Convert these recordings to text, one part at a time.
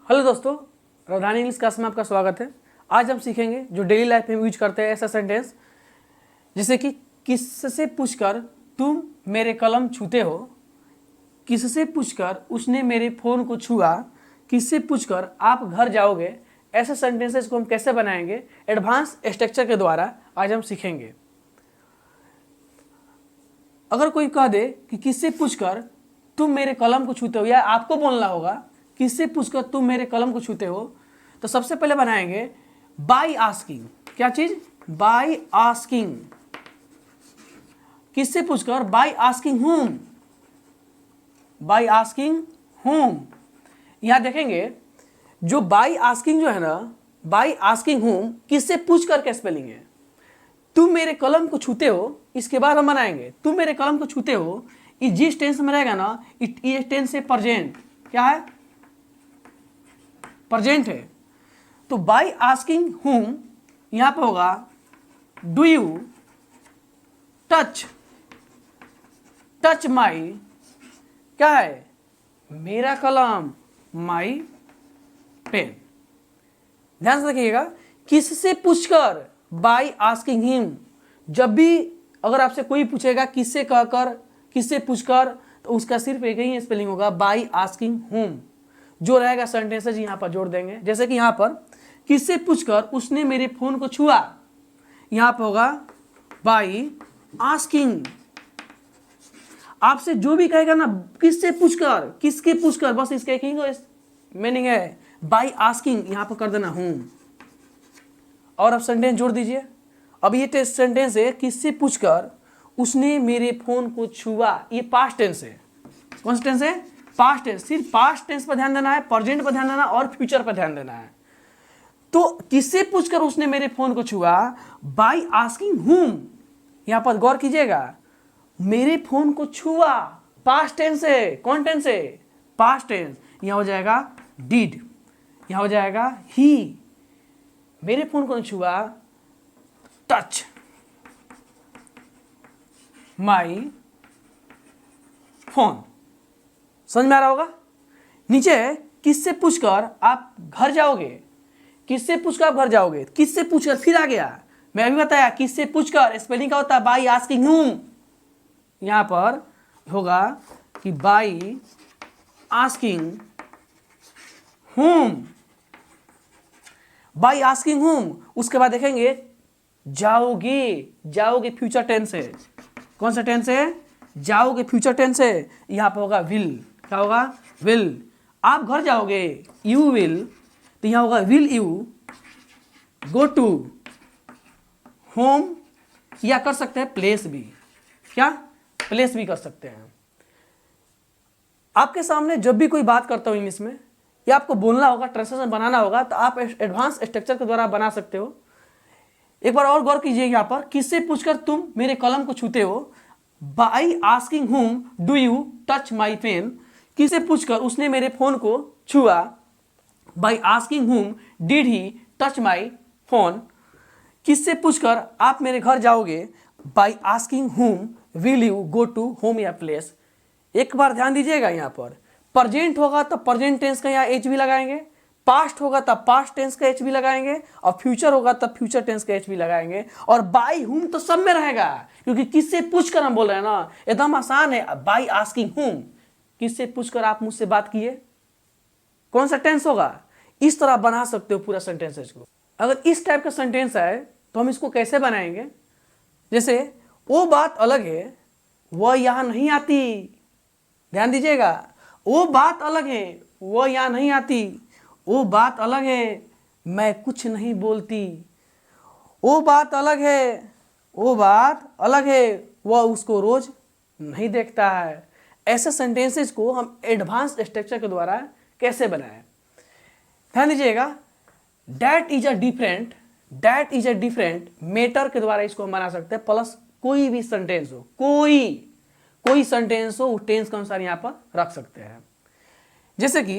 Hello दोस्तों, राजधानी English class में आपका स्वागत है। आज हम सीखेंगे जो डेली लाइफ में यूज करते हैं ऐसा सेंटेंस, जैसे कि किससे पूछकर तुम मेरे कलम छूते हो, किससे पूछकर उसने मेरे फ़ोन को छुआ, किससे पूछकर आप घर जाओगे। ऐसे सेंटेंसेस को हम कैसे बनाएंगे एडवांस स्ट्रक्चर के द्वारा आज हम सीखेंगे। अगर कोई कह दे कि किससे पूछकर तुम मेरे कलम को छूते हो, या आपको बोलना होगा किससे पूछकर तुम मेरे कलम को छूते हो, तो सबसे पहले बनाएंगे बाय आस्किंग। क्या चीज? By asking. किससे पूछकर? बाय आस्किंग हुम। बाय आस्किंग हुम। यहां देखेंगे जो बाय आस्किंग जो है ना, बाय आस्किंग हुम किससे पूछकर क्या स्पेलिंग है। तुम मेरे कलम को छूते हो, इसके बाद हम बनाएंगे तुम मेरे कलम को छूते हो। ये जिस टेंस में रहेगा ना, ये टेंस से प्रेजेंट। क्या है? प्रेजेंट है। तो बाय आस्किंग हुम यहां पर होगा डू यू टच माई। क्या है? मेरा कलम, माई पेन। ध्यान से देखिएगा, किससे पूछकर, बाय आस्किंग हिम। जब भी अगर आपसे कोई पूछेगा किससे कहकर, किससे पूछकर, तो उसका सिर्फ एक ही स्पेलिंग होगा बाय आस्किंग हुम। जो रहेगा सेंटेंसेज यहां पर जोड़ देंगे। जैसे कि यहां पर किससे पूछकर उसने मेरे फोन को छुआ, यहां पर होगा बाय आस्किंग। आपसे जो भी कहेगा ना किससे पूछकर, किसके पूछकर, बस इसका एक ही मीनिंग है बाय आस्किंग, यहां पर कर देना हूं। और अब सेंटेंस जोड़ दीजिए। अब ये सेंटेंस है किससे पूछकर उसने मेरे फोन को छुआ। ये पास्ट टेंस है। कौन सा टेंस है? Past tense. सिर्फ पास्ट टेंस पर ध्यान देना है, प्रेजेंट पर ध्यान देना और फ्यूचर पर ध्यान देना है। तो किससे पूछकर उसने मेरे फोन को छुआ, बाय आस्किंग हुम। यहां पर गौर कीजिएगा, मेरे फोन को छुआ पास्ट टेंस है। कौन टेंस है? Past tense. यहां हो जाएगा डिड, यहां हो जाएगा ही। मेरे फोन को छुआ, टच माई फोन। समझ में आ रहा होगा? नीचे किससे पूछकर आप घर जाओगे, किससे पूछकर आप घर जाओगे, किससे पूछकर फिर आ गया। मैं अभी बताया किससे पूछकर स्पेलिंग का होता है बाय आस्किंग हुम। यहां पर होगा कि बाय आस्किंग हुम, बाय आस्किंग हुम। उसके बाद देखेंगे जाओगे। जाओगे फ्यूचर टेंस है। कौन सा टेंस है? जाओगे फ्यूचर टेंस है। यहां पर होगा विल। क्या होगा? विल। आप घर जाओगे, यू विल, तो यहां होगा will you go to home. या कर सकते हैं प्लेस भी। क्या? प्लेस भी कर सकते हैं। आपके सामने जब भी कोई बात करता हो इंग्लिश में, या आपको बोलना होगा, ट्रांसलेशन बनाना होगा, तो आप एडवांस स्ट्रक्चर के द्वारा बना सकते हो। एक बार और गौर कीजिए, यहां पर किससे पूछकर तुम मेरे कलम को छूते हो, by asking whom do you touch my pen. किससे पूछकर उसने मेरे फोन को छुआ, by asking whom did he touch my phone. किससे पूछकर आप मेरे घर जाओगे, by asking whom will you go to home या प्लेस। एक बार ध्यान दीजिएगा, यहां पर प्रेजेंट होगा तो प्रेजेंट टेंस का यहाँ एच भी लगाएंगे, पास्ट होगा तब पास्ट टेंस का एच भी लगाएंगे, और फ्यूचर होगा तब फ्यूचर टेंस का एच भी लगाएंगे। और बाय हुम तो सब में रहेगा, क्योंकि किससे पूछकर हम बोल रहे हैं ना, एकदम आसान है। बाय आस्किंग हुम, किससे पूछकर आप मुझसे बात किए। कौन सा टेंस होगा? इस तरह बना सकते हो पूरा सेंटेंसेस को। अगर इस टाइप का सेंटेंस है तो हम इसको कैसे बनाएंगे? जैसे वो बात अलग है, वह यहां नहीं आती। ध्यान दीजिएगा, वो बात अलग है, वह यहां नहीं आती। वो बात अलग है, मैं कुछ नहीं बोलती। वो बात अलग है, वो बात अलग है, वह उसको रोज नहीं देखता है। ऐसे सेंटेंसेस को हम एडवांस स्ट्रक्चर के द्वारा कैसे बनाएं? ध्यान दीजिएगा, that is a different matter के द्वारा इसको हम बना सकते हैं। प्लस कोई भी सेंटेंस हो, कोई सेंटेंस हो, उस टेंस के अनुसार यहां पर रख सकते हैं। जैसे कि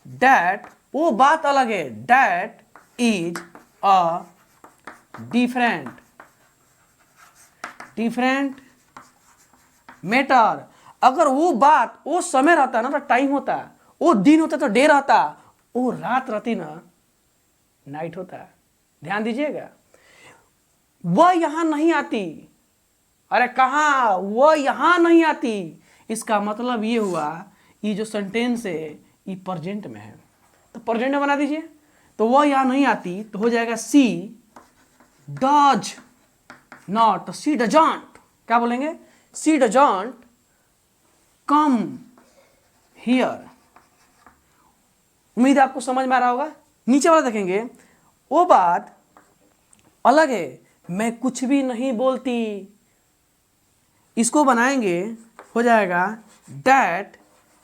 दैट, वो बात अलग है, that is a different matter. अगर वो बात वो समय रहता ना, तो टाइम होता, वो दिन होता तो डे रहता, वो रात रहती ना नाइट होता। ध्यान दीजिएगा, वह यहां नहीं आती। अरे कहा, वह यहां नहीं आती, इसका मतलब ये हुआ ये जो सेंटेंस है ये प्रेजेंट में है, तो प्रेजेंट में बना दीजिए। तो वह यहां नहीं आती तो हो जाएगा सी डज नॉट, सी डजंट, क्या बोलेंगे, सी डजंट कम हियर। उम्मीद है आपको समझ में आ रहा होगा। नीचे वाला देखेंगे, वो बात अलग है, मैं कुछ भी नहीं बोलती। इसको बनाएंगे, हो जाएगा दैट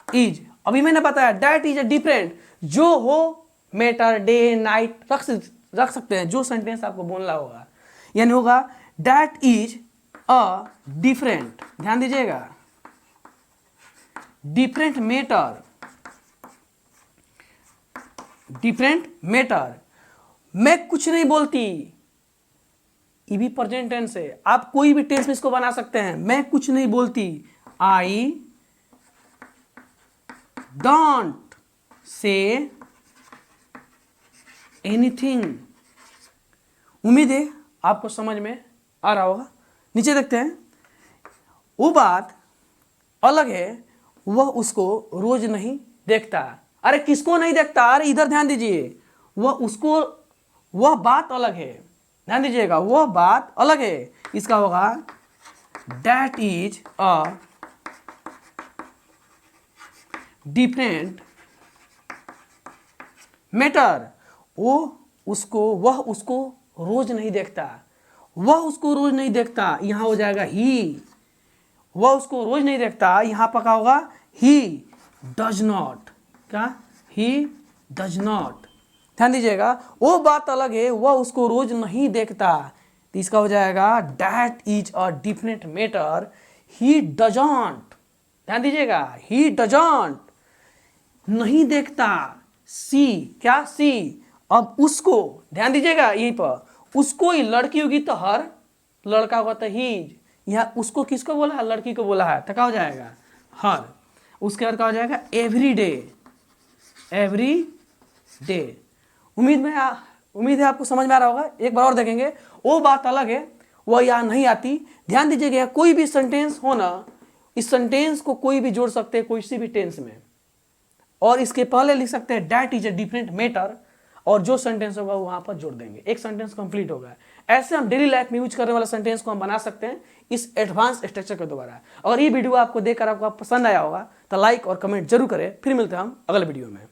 इज, अभी मैंने बताया दैट इज अ डिफरेंट, जो हो मैटर डे नाइट रख सकते हैं, जो सेंटेंस आपको बोलना होगा, यानी होगा दैट इज अ डिफरेंट, ध्यान दीजिएगा, डिफरेंट मैटर, डिफरेंट मैटर। मैं कुछ नहीं बोलती, ये भी प्रेजेंट टेंस है, आप कोई भी टेंस में इसको बना सकते हैं। मैं कुछ नहीं बोलती, आई डोंट से एनीथिंग। उम्मीद है आपको समझ में आ रहा होगा। नीचे देखते हैं, वो बात अलग है, वह उसको रोज नहीं देखता। अरे किसको नहीं देखता, अरे इधर ध्यान दीजिए, वह उसको, वह बात अलग है, ध्यान दीजिएगा, वह बात अलग है। इसका होगा that is a different matter. वह उसको रोज नहीं देखता, वह उसको रोज नहीं देखता, यहां हो जाएगा ही। वह उसको रोज नहीं देखता, यहां पर क्या होगा, ही डज नॉट, क्या, ही डज नॉट। ध्यान दीजिएगा, वो बात अलग है, वह उसको रोज नहीं देखता, तो इसका हो जाएगा that is a different matter, he doesn't. ध्यान दीजिएगा, ही डजंट, नहीं देखता, सी, क्या, सी। अब उसको, ध्यान दीजिएगा यहीं पर, उसको ही लड़की होगी तो हर, लड़का होगा तो हीज। यहाँ उसको किसको बोला है, लड़की को बोला है, तो क्या हो जाएगा, हर। उसके बाद क्या हो जाएगा, एवरी डे, एवरी डे। उम्मीद है आपको समझ में आ रहा होगा। एक बार और देखेंगे, वो बात अलग है, वह यहाँ नहीं आती। ध्यान दीजिएगा, कोई भी सेंटेंस हो ना, इस सेंटेंस को कोई भी जोड़ सकते हैं कोई भी टेंस में, और इसके पहले लिख सकते हैं that is a different matter, और जो सेंटेंस होगा वहां पर जोड़ देंगे, एक सेंटेंस कंप्लीट होगा। ऐसे हम डेली लाइफ में यूज करने वाला सेंटेंस को हम बना सकते हैं इस एडवांस स्ट्रक्चर के द्वारा। अगर ये वीडियो आपको देखकर आपको पसंद आया होगा तो लाइक और कमेंट जरूर करें। फिर मिलते हैं हम अगले वीडियो में।